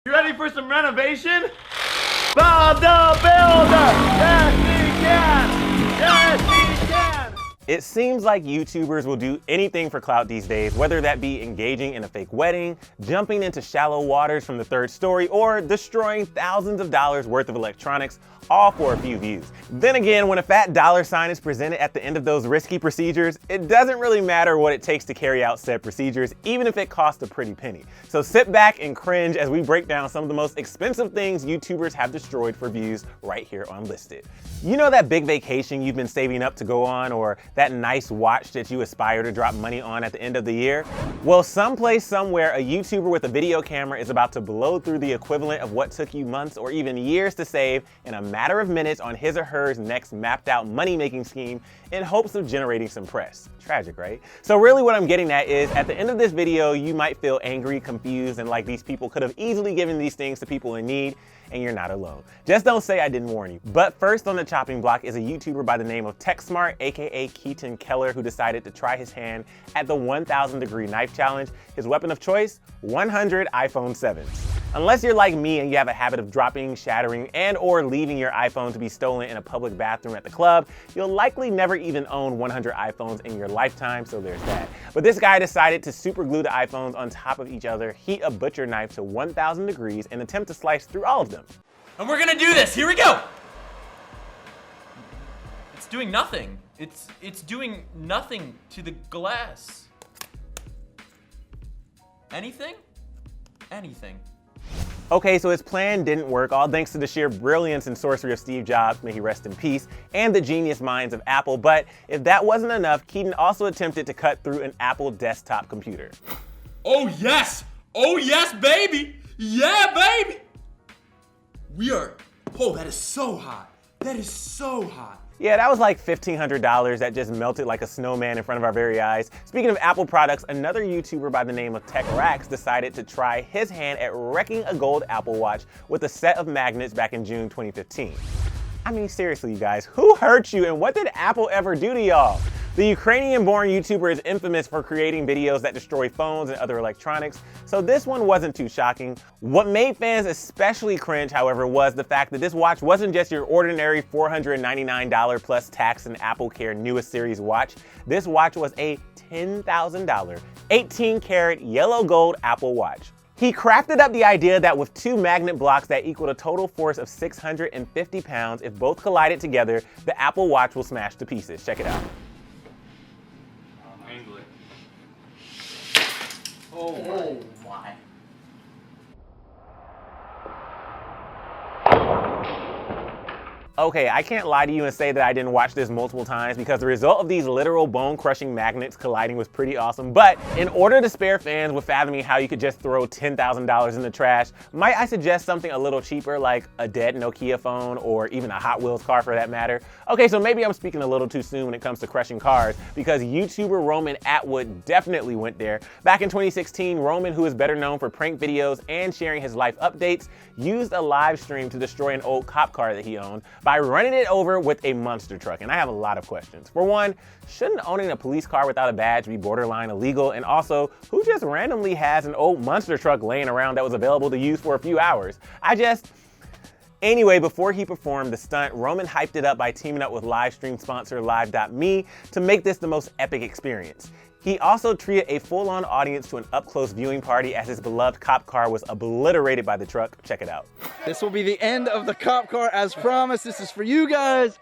You ready for some renovation? Bob the Builder! Yes, we can! Yes, we can! It seems like YouTubers will do anything for clout these days, whether that be engaging in a fake wedding, jumping into shallow waters from the third story, or destroying thousands of dollars worth of electronics, all for a few views. Then again, when a fat dollar sign is presented at the end of those risky procedures, it doesn't really matter what it takes to carry out said procedures, even if it costs a pretty penny. So sit back and cringe as we break down some of the most expensive things YouTubers have destroyed for views right here on Listed. You know that big vacation you've been saving up to go on, or that nice watch that you aspire to drop money on at the end of the year? Well, someplace, somewhere, a YouTuber with a video camera is about to blow through the equivalent of what took you months or even years to save in a matter of minutes on his or her next mapped out money-making scheme in hopes of generating some press. Tragic, right? So really what I'm getting at is, at the end of this video, you might feel angry, confused, and like these people could have easily given these things to people in need, and you're not alone. Just don't say I didn't warn you. But first on the chopping block is a YouTuber by the name of TechSmartt, aka Keaton Keller, who decided to try his hand at the 1,000 degree knife challenge. His weapon of choice, 100 iPhone 7s. Unless you're like me and you have a habit of dropping, shattering, and or leaving your iPhone to be stolen in a public bathroom at the club, you'll likely never even own 100 iPhones in your lifetime, so there's that. But this guy decided to super glue the iPhones on top of each other, heat a butcher knife to 1,000 degrees, and attempt to slice through all of them. And we're gonna do this, here we go! It's doing nothing. It's doing nothing to the glass. Anything? Anything. Okay, so his plan didn't work, all thanks to the sheer brilliance and sorcery of Steve Jobs, may he rest in peace, and the genius minds of Apple. But if that wasn't enough, Keaton also attempted to cut through an Apple desktop computer. Oh yes! Oh yes, baby! Yeah, baby! Oh, that is so hot. That is so hot. Yeah, that was like $1,500 that just melted like a snowman in front of our very eyes. Speaking of Apple products, another YouTuber by the name of TechRax decided to try his hand at wrecking a gold Apple Watch with a set of magnets back in June 2015. I mean, seriously, you guys, who hurt you and what did Apple ever do to y'all? The Ukrainian-born YouTuber is infamous for creating videos that destroy phones and other electronics, so this one wasn't too shocking. What made fans especially cringe, however, was the fact that this watch wasn't just your ordinary $499 plus tax and Apple Care newest series watch. This watch was a $10,000, 18-karat yellow gold Apple Watch. He crafted up the idea that with two magnet blocks that equaled a total force of 650 pounds, if both collided together, the Apple Watch will smash to pieces. Check it out. Oh my. Okay, I can't lie to you and say that I didn't watch this multiple times because the result of these literal bone-crushing magnets colliding was pretty awesome. But in order to spare fans with fathoming how you could just throw $10,000 in the trash, might I suggest something a little cheaper like a dead Nokia phone or even a Hot Wheels car for that matter? Okay, so maybe I'm speaking a little too soon when it comes to crushing cars because YouTuber Roman Atwood definitely went there. Back in 2016, Roman, who is better known for prank videos and sharing his life updates, used a live stream to destroy an old cop car that he owned by running it over with a monster truck. And I have a lot of questions. For one, shouldn't owning a police car without a badge be borderline illegal? And also, who just randomly has an old monster truck laying around that was available to use for a few hours? Anyway, before he performed the stunt, Roman hyped it up by teaming up with live stream sponsor Live.me to make this the most epic experience. He also treated a full-on audience to an up-close viewing party as his beloved cop car was obliterated by the truck. Check it out. This will be the end of the cop car as promised. This is for you guys.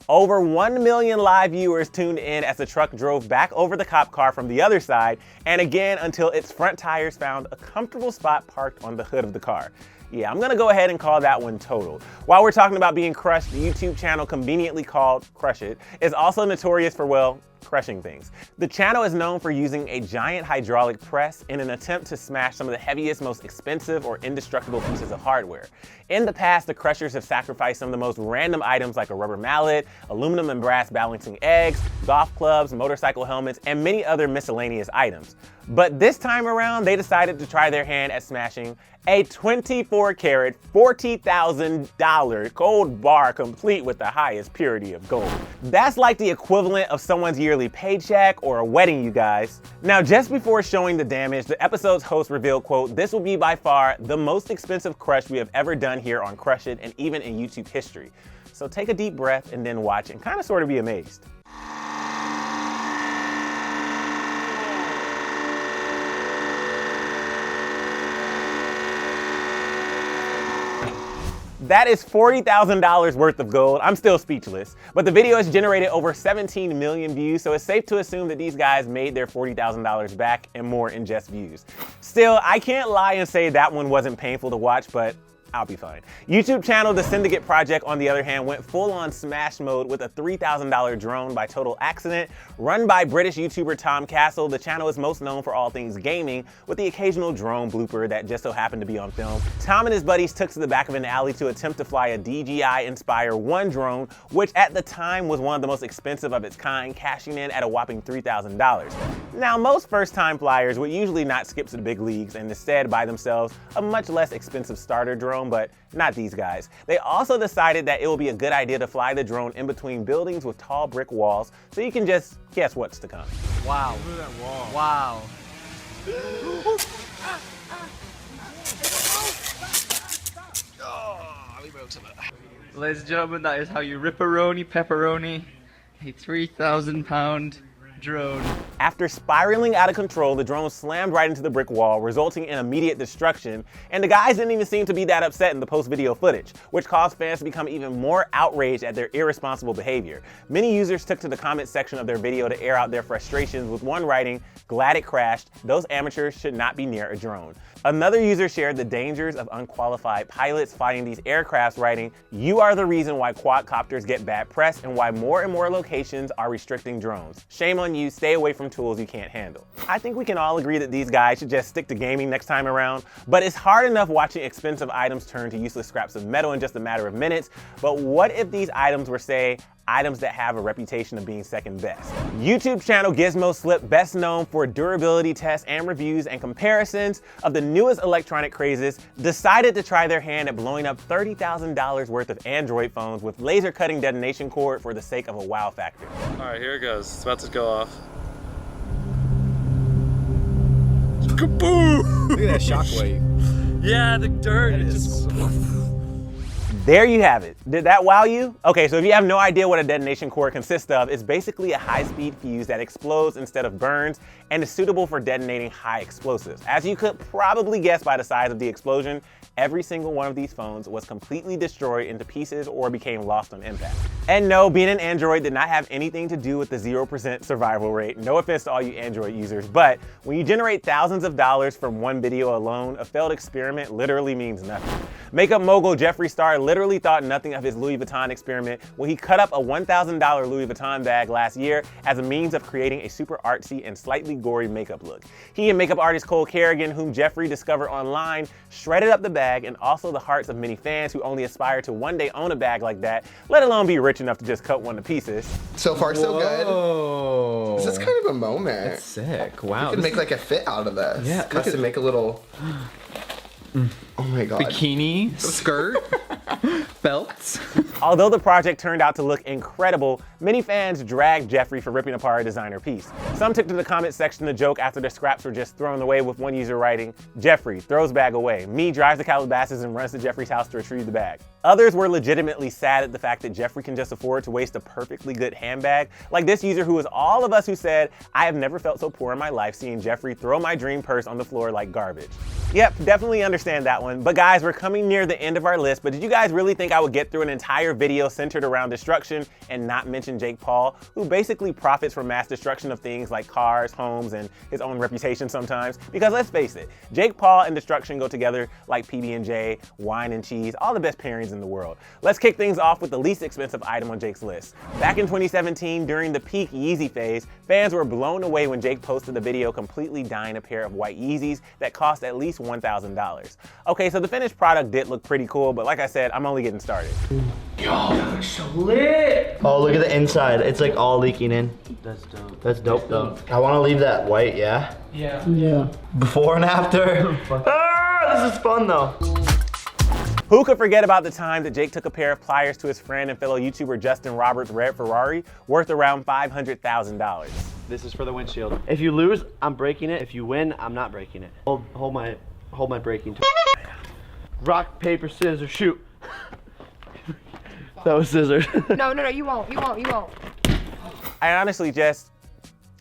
Over 1 million live viewers tuned in as the truck drove back over the cop car from the other side, and again until its front tires found a comfortable spot parked on the hood of the car. Yeah, I'm gonna go ahead and call that one total. While we're talking about being crushed, the YouTube channel conveniently called Crush It is also notorious for, well, crushing things. The channel is known for using a giant hydraulic press in an attempt to smash some of the heaviest, most expensive or indestructible pieces of hardware. In the past, the crushers have sacrificed some of the most random items like a rubber mallet, aluminum and brass balancing eggs, golf clubs, motorcycle helmets, and many other miscellaneous items. But this time around, they decided to try their hand at smashing a 24 24 karat, $40,000 gold bar complete with the highest purity of gold. That's like the equivalent of someone's yearly paycheck or a wedding, you guys. Now, just before showing the damage, the episode's host revealed, quote, "This will be by far the most expensive crush we have ever done here on Crush It and even in YouTube history." So take a deep breath and then watch and kind of sort of be amazed. That is $40,000 worth of gold. I'm still speechless, but the video has generated over 17 million views, so it's safe to assume that these guys made their $40,000 back and more in just views. Still, I can't lie and say that one wasn't painful to watch, but I'll be fine. YouTube channel The Syndicate Project, on the other hand, went full-on smash mode with a $3,000 drone by total accident. Run by British YouTuber Tom Castle, the channel is most known for all things gaming, with the occasional drone blooper that just so happened to be on film. Tom and his buddies took to the back of an alley to attempt to fly a DJI Inspire 1 drone, which at the time was one of the most expensive of its kind, cashing in at a whopping $3,000. Now, most first-time flyers would usually not skip to the big leagues and instead buy themselves a much less expensive starter drone, but not these guys. They also decided that it would be a good idea to fly the drone in between buildings with tall brick walls, so you can just guess what's to come. Wow. Look at that wall. Wow. Ladies and gentlemen, that is how you ripperoni pepperoni a 3,000-pound drone. After spiraling out of control, the drone slammed right into the brick wall, resulting in immediate destruction, and the guys didn't even seem to be that upset in the post-video footage, which caused fans to become even more outraged at their irresponsible behavior. Many users took to the comment section of their video to air out their frustrations, with one writing, "Glad it crashed, those amateurs should not be near a drone." Another user shared the dangers of unqualified pilots flying these aircrafts, writing, "You are the reason why quadcopters get bad press and why more and more locations are restricting drones. Shame on you, stay away from tools you can't handle." I think we can all agree that these guys should just stick to gaming next time around, but it's hard enough watching expensive items turn to useless scraps of metal in just a matter of minutes. But what if these items were, say, items that have a reputation of being second best? YouTube channel GizmoSlip, best known for durability tests and reviews and comparisons of the newest electronic crazes, decided to try their hand at blowing up $30,000 worth of Android phones with laser cutting detonation cord for the sake of a wow factor. All right, here it goes. It's about to go off. Kaboom! Look at that shockwave. Yeah, the dirt is just... There you have it. Did that wow you? Okay, so if you have no idea what a detonation cord consists of, it's basically a high-speed fuse that explodes instead of burns and is suitable for detonating high explosives. As you could probably guess by the size of the explosion, every single one of these phones was completely destroyed into pieces or became lost on impact. And no, being an Android did not have anything to do with the 0% survival rate. No offense to all you Android users, but when you generate thousands of dollars from one video alone, a failed experiment literally means nothing. Makeup mogul Jeffree Star literally thought nothing of his Louis Vuitton experiment when he cut up a $1,000 Louis Vuitton bag last year as a means of creating a super artsy and slightly gory makeup look. He and makeup artist Cole Kerrigan, whom Jeffree discovered online, shredded up the bag and also the hearts of many fans who only aspire to one day own a bag like that, let alone be rich enough to just cut one to pieces. So far, so good. Oh, This is kind of a moment. that's sick. Wow. You could make like a fit out of this. Yeah, Custom look at- make a little. Oh my god. Bikini, skirt, belts. Although the project turned out to look incredible, many fans dragged Jeffree for ripping apart a designer piece. Some took to the comment section to joke after the scraps were just thrown away, with one user writing, "Jeffree throws bag away. Me drives to Calabasas and runs to Jeffree's house to retrieve the bag." Others were legitimately sad at the fact that Jeffree can just afford to waste a perfectly good handbag, like this user who was all of us who said, "I have never felt so poor in my life seeing Jeffree throw my dream purse on the floor like garbage." Yep, definitely understand that one. But guys, we're coming near the end of our list, but did you guys really think I would get through an entire video centered around destruction and not mention Jake Paul, who basically profits from mass destruction of things like cars, homes, and his own reputation sometimes? Because let's face it, Jake Paul and destruction go together like PB&J, wine and cheese, all the best pairings in the world. Let's kick things off with the least expensive item on Jake's list. Back in 2017, during the peak Yeezy phase, fans were blown away when Jake posted a video completely dyeing a pair of white Yeezys that cost at least $1,000. Okay, so the finished product did look pretty cool, but like I said, I'm only getting started. Yo, that looks so lit! Oh, look at the inside. It's like all leaking in. That's dope. That's dope though. I want to leave that white, yeah? Yeah. Yeah. Before and after. Ah, this is fun though. Who could forget about the time that Jake took a pair of pliers to his friend and fellow YouTuber Justin Roberts' red Ferrari worth around $500,000? This is for the windshield. If you lose, I'm breaking it. If you win, I'm not breaking it. Hold my braking. Rock, paper, scissors, shoot. That was scissors. No, you won't. I honestly just,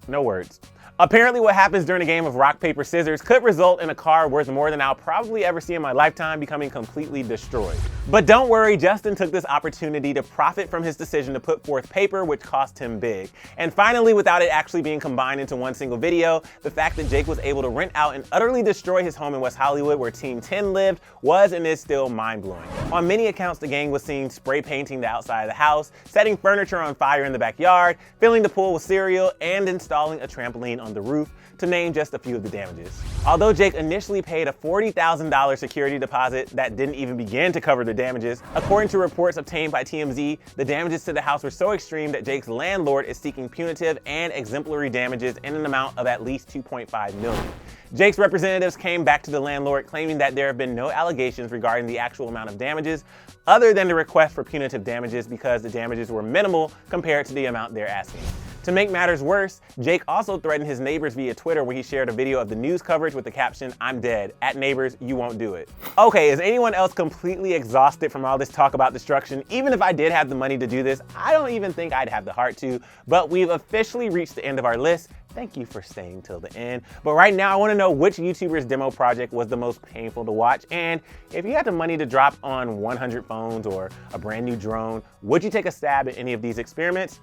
no words. Apparently what happens during a game of rock, paper, scissors could result in a car worth more than I'll probably ever see in my lifetime becoming completely destroyed. But don't worry, Justin took this opportunity to profit from his decision to put forth paper, which cost him big. And finally, without it actually being combined into one single video, the fact that Jake was able to rent out and utterly destroy his home in West Hollywood where Team 10 lived was and is still mind-blowing. On many accounts, the gang was seen spray painting the outside of the house, setting furniture on fire in the backyard, filling the pool with cereal, and installing a trampoline on the roof, to name just a few of the damages. Although Jake initially paid a $40,000 security deposit that didn't even begin to cover the damages, according to reports obtained by TMZ, the damages to the house were so extreme that Jake's landlord is seeking punitive and exemplary damages in an amount of at least $2.5 million. Jake's representatives came back to the landlord claiming that there have been no allegations regarding the actual amount of damages other than the request for punitive damages because the damages were minimal compared to the amount they're asking. To make matters worse, Jake also threatened his neighbors via Twitter where he shared a video of the news coverage with the caption, "I'm dead. At neighbors, you won't do it." Okay, is anyone else completely exhausted from all this talk about destruction? Even if I did have the money to do this, I don't even think I'd have the heart to, but we've officially reached the end of our list. Thank you for staying till the end. But right now, I want to know which YouTuber's demo project was the most painful to watch. And if you had the money to drop on 100 phones or a brand new drone, would you take a stab at any of these experiments?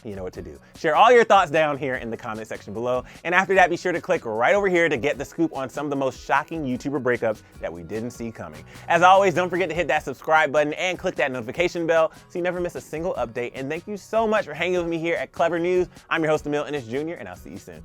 You know what to do. Share all your thoughts down here in the comment section below. And after that, be sure to click right over here to get the scoop on some of the most shocking YouTuber breakups that we didn't see coming. As always, don't forget to hit that subscribe button and click that notification bell so you never miss a single update. And thank you so much for hanging with me here at Clevver News. I'm your host, Emil Ennis Jr., and I'll see you soon.